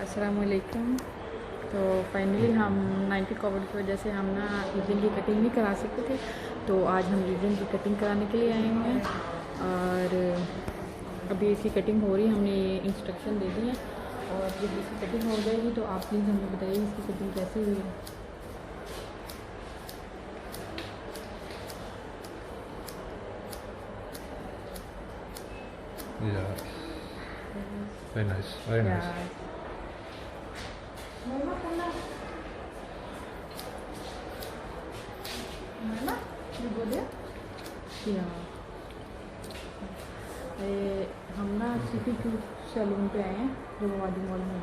अस्सलामुअलैकुम। तो फाइनली हम 90 कोविड की वजह से हम ना ईदन की कटिंग नहीं करा सकते थे, तो आज हम ईदन की कटिंग कराने के लिए आए हुए हैं और अभी इसकी कटिंग हो रही है। हमने ये इंस्ट्रक्शन दे दी है और जब इसकी कटिंग हो जाएगी तो आप प्लीज़ हमें बताइए इसकी कटिंग कैसी हुई है। Yeah, very nice, very nice. हम ना सिटी टू सैलून पे आए हैं जो वादी मॉल में है।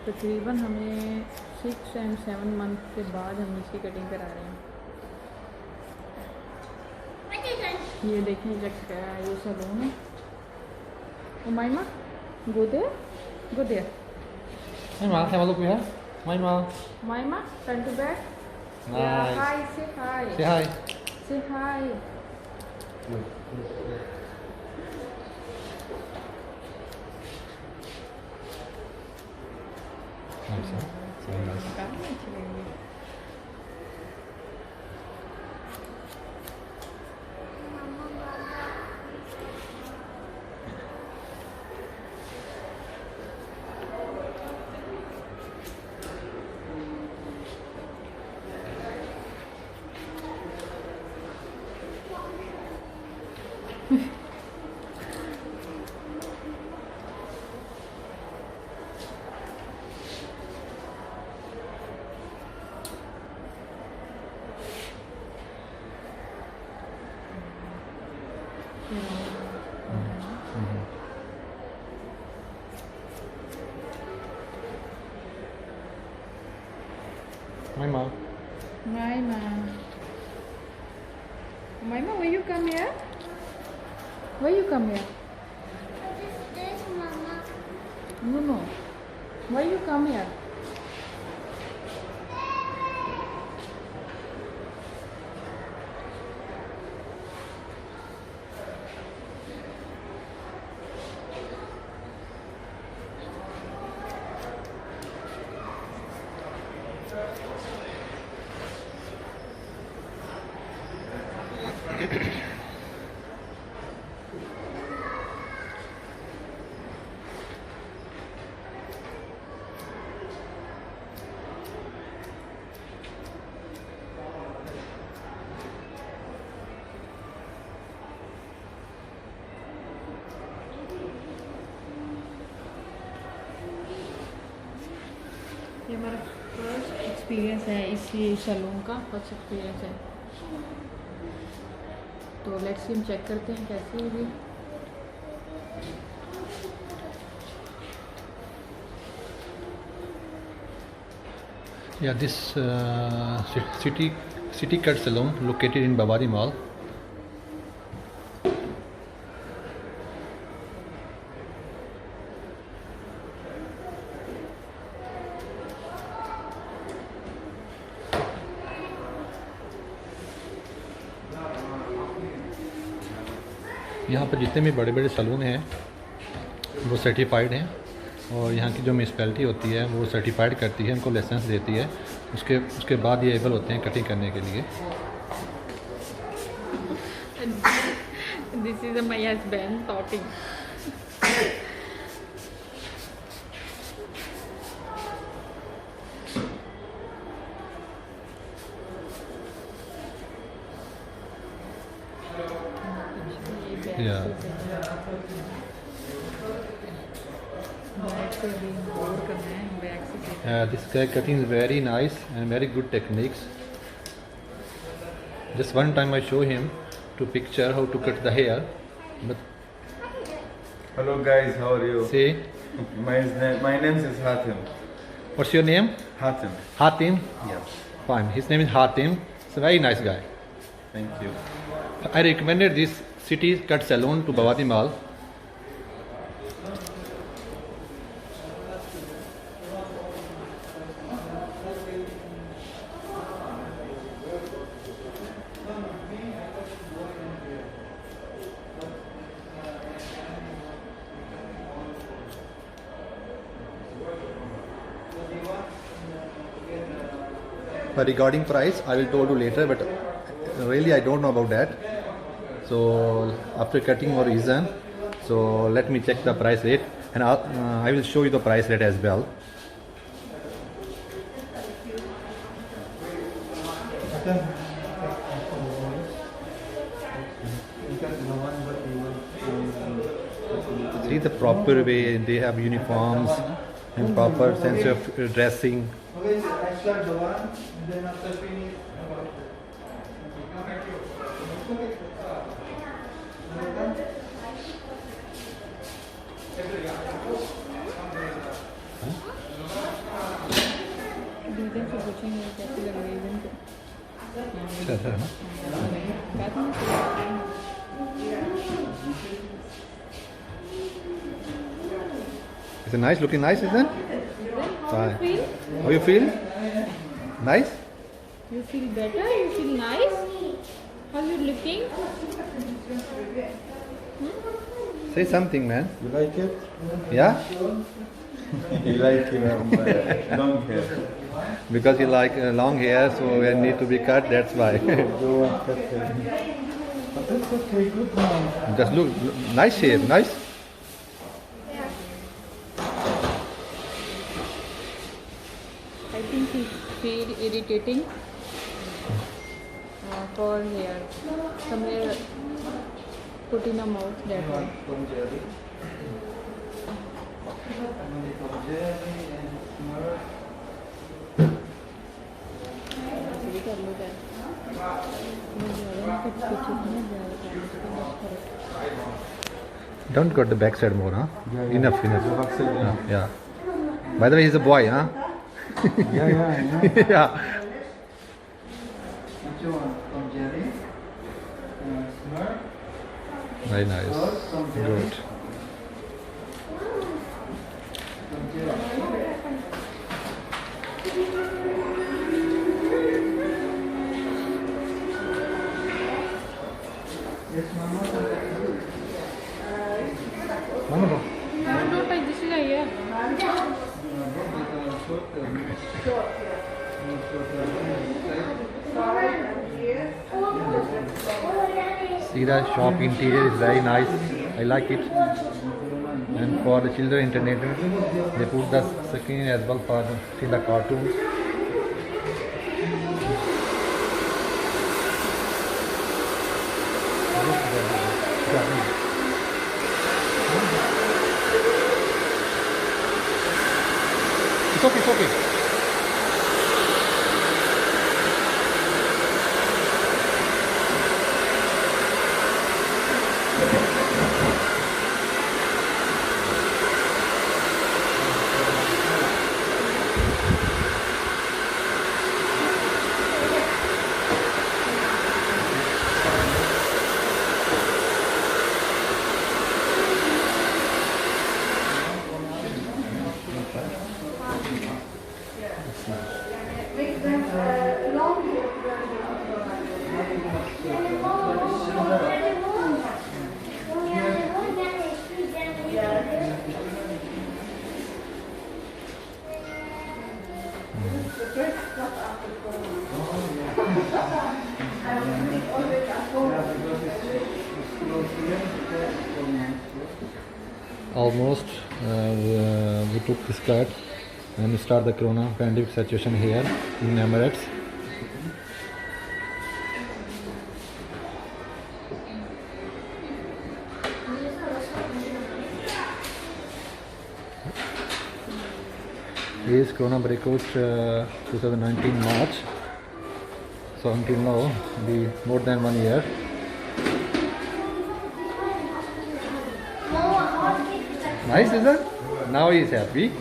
तकरीबन हमें 6 और 7 मंथ के बाद हम इसकी कटिंग करा रहे हैं। ये देखें ये सैलून है। उमाइमा go there, go there. Maima, have a look here. Maima. Umaima, turn to back. Nice. Yeah, hi, say hi. Say hi. Say hi. Nice, huh? Very nice. काफी अच्छी लगी। Maima. Umaima. Umaima, why you come here? Why you come here? This mama. No, no. Why you come here? ये हमारा first experience है इसी salon का, first experience है। तो लेट्स हम चेक करते हैं कैसी होगी। Yeah, this city cut salon located in Bawadi Mall. यहाँ पर जितने भी बड़े बड़े सैलून हैं वो सर्टिफाइड हैं और यहाँ की जो म्यूनसिपैलिटी होती है वो सर्टिफाइड करती है, उनको लाइसेंस देती है। उसके बाद ये एबल होते हैं कटिंग करने के लिए। This is my husband talking. Yeah. This guy cutting is very nice and very good techniques. Just one time I show him to picture how to cut the hair, but Hello guys, how are you? say, My name is Hatim. what's your name? Hatim. Hatim? Yes. Fine. His name is Hatim. He's a very nice guy. Thank you. I recommended this city cut salon to Bawadi Mall. But regarding price, I will told you later. But really, I don't know about that. So after cutting more reason, so let me check the price rate, and I will show you the price rate as well. See the proper way they have uniforms and proper sense of dressing. Reason से पूछेंगे कैसी लग रही है reason को अच्छा है ना? कहते हैं Is it nice? Looking nice, isn't it? how you feel? How you feel? Nice? You feel better? You feel nice? How you looking? Say something, man. You like it? Yeah? You like long hair. Because you like long hair, so it need to be cut. That's why. Go and cut hair. But that's okay, good man. Just look, nice shape, nice. I think he feel irritating for hair. Somewhere put in a mouth that way. कर लो क्या Don't cut the back side more, huh? Yeah. Enough, enough. The back side, yeah. Yeah. By the way, he's a boy, huh? Yeah, I know. Yeah. Which one? From Jerry? Smart? Very nice. From Jerry? Good. From Jerry? Yes, Mama. Mama, go. No, this is a hair. See the shop interior is very nice. I like it. And for the children entertainment, they put the screen as well for see the cartoons. It's okay, it's okay. Almost we took this cut and we start the corona pandemic situation here in Emirates. This corona breakout 2019 March, so until now be more than 1 year. Nice, is it? Now he is happy.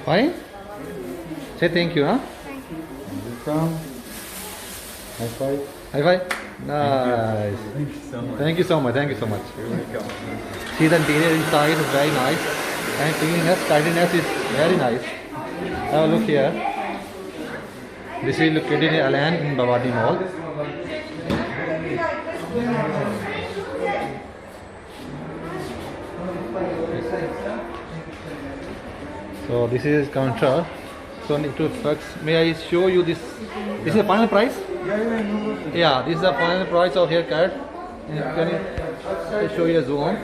Fine? Say thank you, huh? Welcome. High five. High five. Nice. Thank you so much. Thank you so much. Thank you so much. You're welcome. See, the interior inside is very nice, and cleanliness, tidiness is very nice. Have a look here. This is located in Alan in Bawadi Mall. So this is counter. So need to fix. May I show you this? This is the final price. Yeah, this is the final price of haircut. Can I show you a zoom?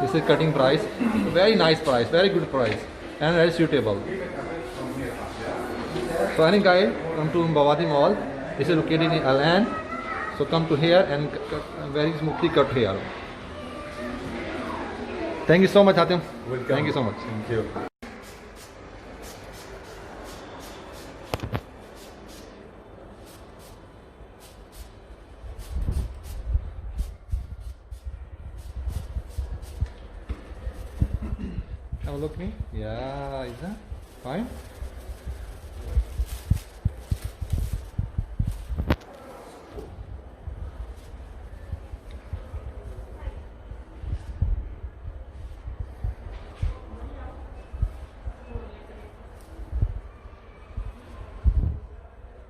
This is cutting price. Very nice price, very good price, and very suitable. So any guy come to Bawadi Mall. This is located in Alan. So come to here and very smoothly cut hair. Thank you so much, Hatim. Welcome. Thank you so much. Thank you. Have a look me. Yeah, is that fine?